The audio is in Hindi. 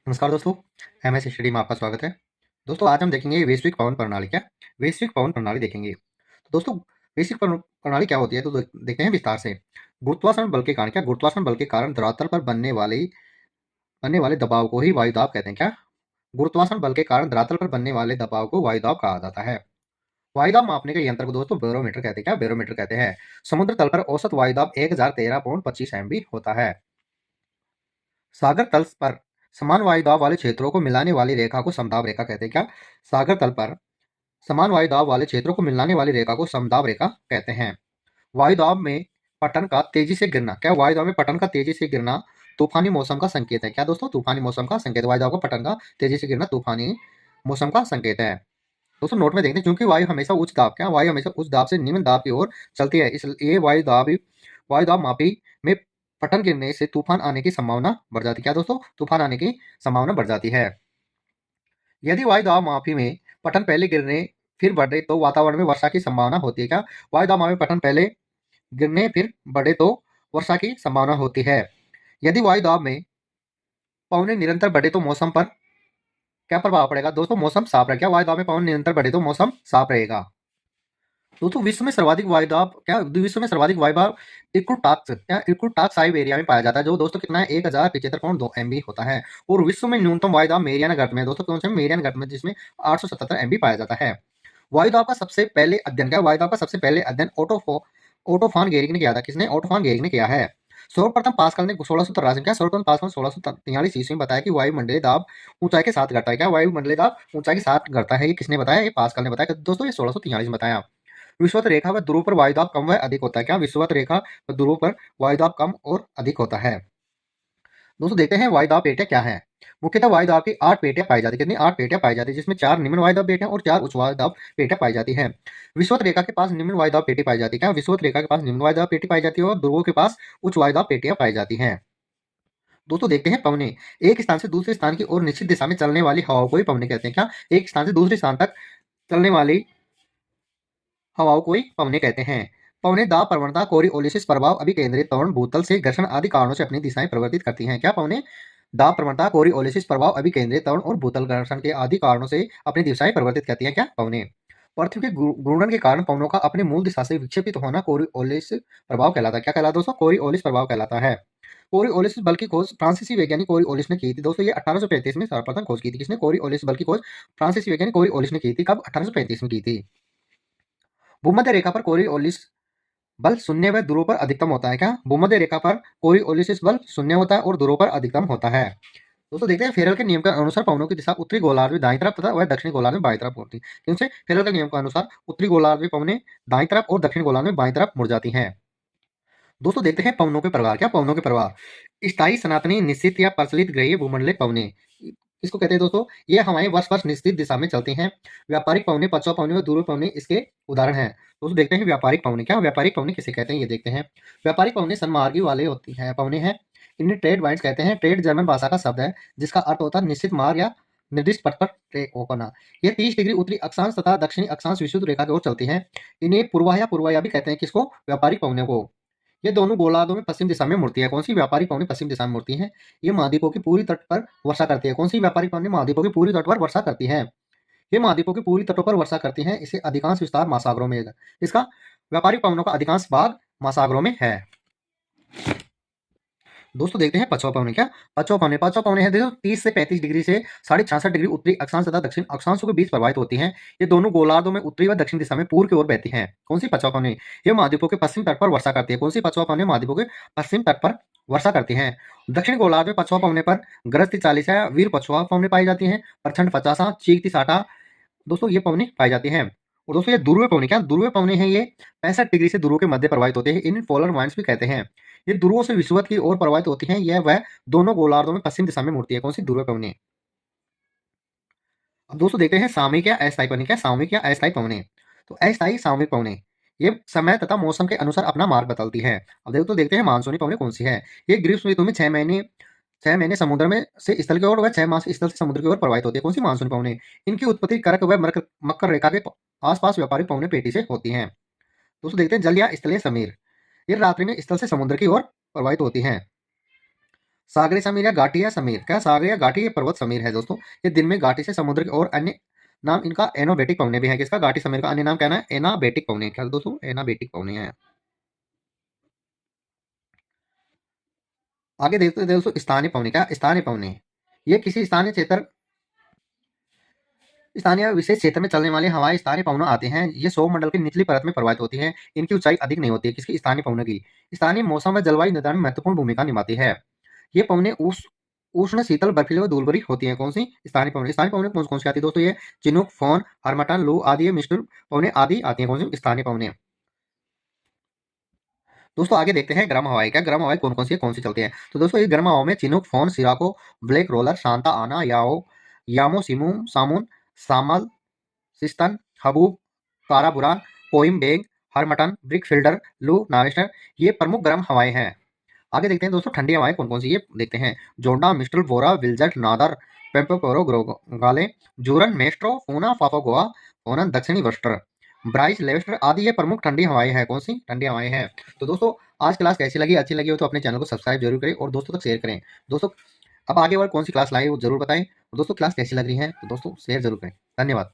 नमस्कार दोस्तों, एमएस स्टडी में आपका स्वागत है। दोस्तों आज हम देखेंगे वैश्विक पवन प्रणाली क्या वैश्विक पवन प्रणाली देखेंगे। तो दोस्तों वैश्विक पवन प्रणाली क्या होती है तो देखते हैं विस्तार से। गुरुत्वाकर्षण बल के कारण गुरुत्वाकर्षण बल के कारण धरातल पर बनने वाले दबाव को ही वायुदाब कहते हैं क्या। गुरुत्वाकर्षण बल के कारण धरातल पर बनने वाले दबाव को वायुदाब कहा जाता है। वायुदाब मापने के यंत्र को दोस्तों बैरोमीटर कहते हैं क्या बैरोमीटर कहते हैं। समुद्र तल पर औसत वायुदाब 1013.25 MB होता है। सागर तल पर समान वायुदाब वाले क्षेत्रों को मिलाने वाली रेखा को समदाब रेखा कहते हैं क्या। सागर तल पर समान वायुदाब वाले क्षेत्रों को मिलाने वाली रेखा को समदाब रेखा कहते हैं। वायुदाब में पतन का तेजी से गिरना वायुदाब में पतन का तेजी से गिरना तूफानी मौसम का संकेत है क्या दोस्तों। तूफानी मौसम का संकेत, वायुदाब का पतन का तेजी से गिरना तूफानी मौसम का संकेत है। दोस्तों नोट में देखते हैं, क्योंकि वायु हमेशा उच्च दाब से निम्न दाब की ओर चलती है, इसलिए वायुदाब मापी में पतन गिरने से तूफान आने की संभावना बढ़ जाती है क्या दोस्तों। तूफान आने की संभावना बढ़ जाती है। यदि वायुदाब मापी में पतन पहले गिरने फिर बढ़े तो वातावरण में वर्षा की संभावना होती है क्या। वायुदाब मापी पतन पहले गिरने फिर बढ़े तो वर्षा की संभावना होती है। यदि वायुदाब में पवनें निरंतर बढ़े तो मौसम पर क्या प्रभाव पड़ेगा दोस्तों। मौसम साफ रहेगा। वायुदाब में पवन निरंतर बढ़े तो मौसम साफ रहेगा। दोस्तों विश्व में सर्वाधिक वायुदाब इर्कुटास्क साइबेरिया में पाया जाता है, जो दोस्तों कितना है 1075.2 MB होता है। और विश्व में न्यूनतम वायुदाब मेरियाना गर्त में दोस्तों कौन से मेरियाना गर्त में, जिसमें 877 MB पाया जाता है। वायुदाब का सबसे पहले अध्ययन ओटोफान गेरिक ने किया था। किसने? ओटोफान गेरिक ने किया है। सर्वप्रथम पास्कल ने 1643 ईस्वी में बताया कि वायुमंडलीय दाब ऊंचाई के साथ घटता है क्या। वायुमंडलीय दाब ऊंचाई के साथ घटता है, ये किसने बताया? ये पास्कल ने बताया दोस्तों, ये 1643 में बताया। विषुवत रेखा व ध्रुव पर वायुदाब कम व अधिक होता है क्या। विषुवत रेखा व ध्रुव पर वायुदाब कम और अधिक होता है। दोस्तों देखते हैं वायुदाब पेटियां क्या है। मुख्यतः वायुदाब की 8 पेटियां पाई जाती है। कितनी? 8 पेटियां पाई जाती है, जिसमें 4 निम्न वायुदाब पेटियां और 4 उच्च वायुदाब पेटियां पाई जाती है। विषुवत रेखा के पास निम्न वायुदाब पेटी पाई जाती है क्या। विषुवत रेखा के पास निम्न वायुदाब पेटी पाई जाती है और ध्रुवों के पास उच्च वायुदाब पेटियां पाई जाती हैं। दोस्तों देखते हैं पवने। एक स्थान से दूसरे स्थान की ओर निश्चित दिशा में चलने वाली हवाओं को ही पवने कहते हैं क्या। एक स्थान से दूसरे स्थान तक चलने वाली हवाओं को ही पवने कहते हैं। पवने दाब प्रवणता, कोरिओलिसिस प्रभाव, अभिकेंद्रित त्वरण, भूतल से घर्षण आदि कारणों से अपनी दिशाएं परिवर्तित करती हैं क्या। पवने दाब प्रवणता, कोरिओलिसिस प्रभाव, अभिकेंद्रित त्वरण और भूतल घर्षण के आदि कारणों से अपनी दिशाएं परिवर्तित करती हैं क्या। पवने पृथ्वी के घूर्णन के कारण पवनों का अपने मूल दिशा से विक्षेपित होना कोरिओलिस प्रभाव कहलाता है। क्या कहलाता है दोस्तों? कोरिओलिस प्रभाव कहलाता है। कोरिओलिस बल की खोज फ्रांसीसी वैज्ञानिक कोरिओलिस ने की थी दोस्तों। ये 1835 में सर्वप्रथम खोज की थी। किसने? कोरिओलिस बल की खोज फ्रांसीसी वैज्ञानिक कोरिओलिस ने की थी। कब? 1835 में की थी। भूमध्य रेखा पर कोरिओलिस बल शून्य व ध्रुव पर अधिकतम होता है क्या। भूमध्य रेखा पर कोरिओलिस बल शून्य होता है और ध्रुव पर अधिकतम होता है। दोस्तों देखते हैं फेरल के नियम के अनुसार पवनों की दिशा उत्तरी गोलार्ध में दाईं तरफ तथा वह दक्षिणी गोलार्ध में बाईं तरफ होती है। क्योंकि फेरल के नियम के अनुसार उत्तरी गोलार्ध में पवनें दाईं तरफ और दक्षिणी गोलार्ध में बाईं तरफ मुड़ जाती हैं। दोस्तों देखते हैं पवनों के प्रकार क्या। पवनों के प्रकार: स्थायी, सनातनी, निश्चित या प्रचलित ग्रहीय भूमंडलीय पवने। इसको कहते हैं दोस्तों, ये हवाएं वर्ष वर्ष निश्चित दिशा में चलती हैं। व्यापारिक पवने, पछुआ पवने और ध्रुव पवने इसके उदाहरण हैं। दोस्तों देखते हैं व्यापारिक पवने क्या। व्यापारिक पवने किसे कहते हैं ये देखते हैं। व्यापारिक पवने सन्मार्गी वाले होती है पवने हैं। इन्हें ट्रेड वाइंड्स कहते हैं। ट्रेड जर्मन भाषा का शब्द है जिसका अर्थ होता है निश्चित मार्ग या निर्दिष्ट पथ पर ट्रेक होना। ये 30 डिग्री उत्तरी अक्षांश तथा दक्षिणी अक्षांश विषुवत रेखा की ओर चलती हैं। इन्हें पूर्वाया भी कहते हैं। किसको? व्यापारिक पवने को। ये दोनों गोलार्धों में पश्चिम दिशा में मुड़ती है। कौन सी? व्यापारिक पवने पश्चिम दिशा में मुड़ती हैं। ये महाद्वीपों की पूरी तट पर वर्षा करती है। कौन सी व्यापारिक पवने? महाद्वीपों की पूरी तट पर वर्षा करती है। ये महाद्वीपों की पूरी तटों पर वर्षा करती हैं। इसे अधिकांश विस्तार महासागरों में है। इसका व्यापारिक पवनों का अधिकांश भाग महासागरों में है। दोस्तों देखते हैं पछुआ पवने क्या। पछुआ पवने हैं देखो 30 से 35 डिग्री से 66.5 डिग्री उत्तरी अक्षांश तथा दक्षिण अक्षांशों के बीच प्रवाहित होती हैं। ये दोनों गोलार्धों में उत्तरी व दक्षिण दिशा में पूर्व की ओर बहती हैं। कौन सी पछुआ पवने? ये महाद्वीपों के पश्चिम तट पर वर्षा करती है। कौन सी पछुआ पवने? महाद्वीपों के पश्चिम तट पर वर्षा करती हैं। दक्षिण गोलार्ध में पछुआ पवने पर गरजती 40 वीर पछुआ पवने पाई जाती हैं। प्रचंड 50 चीखती 60 दोस्तों ये पवने पाई जाती हैं। और दोस्तों ये ध्रुवीय पवने क्या। ध्रुवीय पवने हैं ये 65 डिग्री से ध्रुव के मध्य प्रवाहित होते हैं। इन्हें पोलर वाइंड्स भी कहते हैं। ये ध्रुवों से विषुवत की ओर प्रवाहित होती हैं। यह वह दोनों गोलार्धों में पश्चिम दिशा में मुड़ती है। कौन सी? ध्रुवीय पवने। अब दोस्तों देखते हैं सामयिक या अस्थायी पवने क्या। सामयिक या अस्थायी पवने। तो अस्थायी सामयिक पवने ये समय तथा मौसम के अनुसार अपना मार्ग बदलती है। अब देखते हैं मानसूनी पवने कौन सी है। ये ग्रीष्म ऋतु में 6 महीने समुद्र में से स्थल की ओर व 6 मास स्थल से समुद्र की ओर प्रवाहित होती है। कौन सी? मानसूनी पवने। इनकी उत्पत्ति कर्क व मकर रेखा के आसपास व्यापारिक पवने पेटी से होती हैं। दोस्तों देखते हैं जल या स्थलीय समीर। ये रात्रि में स्थल से समुद्र की ओर प्रवाहित होती हैं। सागरी समीर या घाटी या समीर, क्या सागर या घाटी ये पर्वत समीर है दोस्तों। ये दिन में घाटी से समुद्र के और अन्य नाम इनका एनोबेटिक पवने भी है। किसका? घाटी समीर का अन्य नाम क्या है? एनाबेटिक पवने। क्या दोस्तों? एनाबेटिक पवने हैं। आगे देखते हैं दोस्तों स्थानीय पवने। क्या स्थानीय पवने? ये किसी स्थानीय विशेष क्षेत्र में चलने वाले हवाएं स्थानीय पवनों आते हैं। ये सौर मंडल की निचली परत में प्रवाहित होती हैं। इनकी ऊंचाई अधिक नहीं होती है। किसकी? स्थानीय पवनों की। स्थानीय मौसम व जलवायु निर्धारण में महत्वपूर्ण भूमिका निभाती है। ये पवने उष्ण शीतल बर्फीली व धूलभरी होती हैं। कौन सी? स्थानीय पवने। स्थानीय पवने कौन कौन सी आती है दोस्तों? ये चिनूक, फोन, हरमटन, लू आदि, ये मिस्टर पवने आदि आती हैं। कौन सी? स्थानीय पवने। दोस्तों आगे देखते हैं गर्म हवाएं। क्या गर्म हवाएं कौन कौन सी है, कौन सी चलती हैं? तो दोस्तों ये गर्म हवाओं में chinook, foehn, sirocco, black roller, Santa Ana, यामो सिमुम, सामुन, सामल, सिस्टन, हबूब, काराबुरान, कोइम्बेग, harmattan, brickfielder, loo, nor'wester, ये प्रमुख गर्म हवाएं हैं। आगे देखते हैं दोस्तों ठंडी हवाएं कौन कौन सी, ये देखते हैं। जोंडा, मिस्टल, बोरा, विल्जट, नादर, पेम्पेरोरो, ग्रोगाले, जूरन, मेस्ट्रो, पूना, पापागोआ, ओनन, दक्षिणी वेस्टर, ब्राइस, लेवेस्टर आदि ये प्रमुख ठंडी हवाएं हैं। कौन सी? ठंडी हवाएं हैं। तो दोस्तों आज क्लास कैसी लगी? अच्छी लगी हो तो अपने चैनल को सब्सक्राइब जरूर करें और दोस्तों तक शेयर करें। दोस्तों अब आगे और कौन सी क्लास लाए वो जरूर बताएं। दोस्तों क्लास कैसी लग रही है तो दोस्तों शेयर जरूर करें। धन्यवाद।